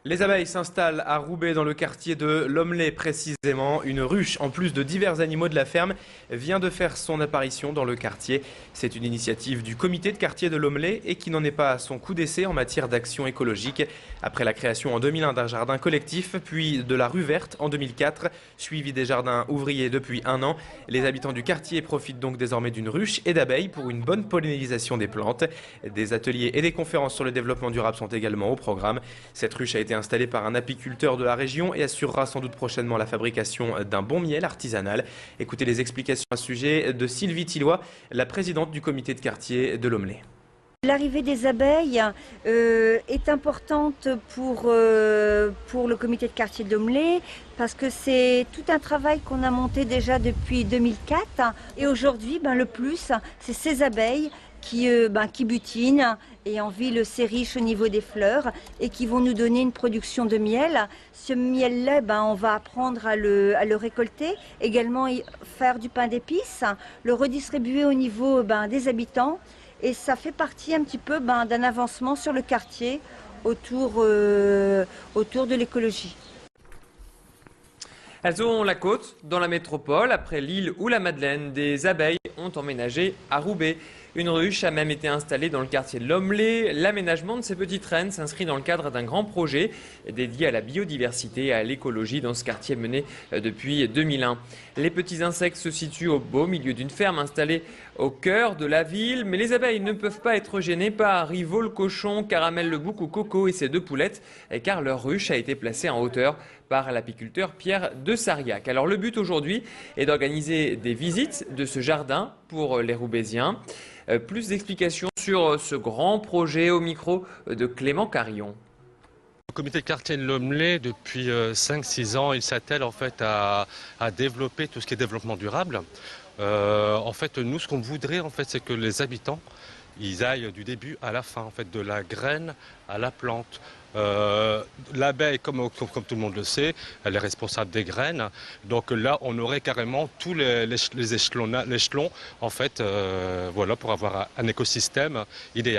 Les abeilles s'installent à Roubaix dans le quartier de Lomley précisément. Une ruche, en plus de divers animaux de la ferme, vient de faire son apparition dans le quartier. C'est une initiative du comité de quartier de Lomley et qui n'en est pas à son coup d'essai en matière d'action écologique. Après la création en 2001 d'un jardin collectif, puis de la rue verte en 2004, suivi des jardins ouvriers depuis 1 an, les habitants du quartier profitent donc désormais d'une ruche et d'abeilles pour une bonne pollinisation des plantes. Des ateliers et des conférences sur le développement durable sont également au programme. Cette ruche a été installée par un apiculteur de la région et assurera sans doute prochainement la fabrication d'un bon miel artisanal. Écoutez les explications à ce sujet de Sylvie Tilloy, la présidente du comité de quartier de Lomley. L'arrivée des abeilles est importante pour le comité de quartier de Lomley parce que c'est tout un travail qu'on a monté déjà depuis 2004 et aujourd'hui le plus c'est ces abeilles qui butinent et en ville c'est riche au niveau des fleurs et qui vont nous donner une production de miel. Ce miel-là, on va apprendre à le récolter, également faire du pain d'épices, le redistribuer au niveau des habitants. Et ça fait partie un petit peu d'un avancement sur le quartier autour de l'écologie. Elles ont la côte dans la métropole. Après Lille ou la Madeleine, des abeilles ont emménagé à Roubaix. Une ruche a même été installée dans le quartier de Lomley. L'aménagement de ces petites reines s'inscrit dans le cadre d'un grand projet dédié à la biodiversité et à l'écologie dans ce quartier mené depuis 2001. Les petits insectes se situent au beau milieu d'une ferme installée au cœur de la ville. Mais les abeilles ne peuvent pas être gênées par Rivaux le cochon, Caramel le bouc ou Coco et ses 2 poulettes, car leur ruche a été placée en hauteur par l'apiculteur Pierre de Sariac. Alors le but aujourd'hui est d'organiser des visites de ce jardin pour les Roubaisiens. Plus d'explications sur ce grand projet au micro de Clément Carillon. Le comité de quartier de Lomley, depuis 5-6 ans, il s'attelle en fait à développer tout ce qui est développement durable. En fait, nous, ce qu'on voudrait, en fait, c'est que les habitants, ils aillent du début à la fin, en fait, de la graine à la plante. L'abeille, comme tout le monde le sait, elle est responsable des graines. Donc là, on aurait carrément tous les échelons, en fait, voilà, pour avoir un écosystème idéal.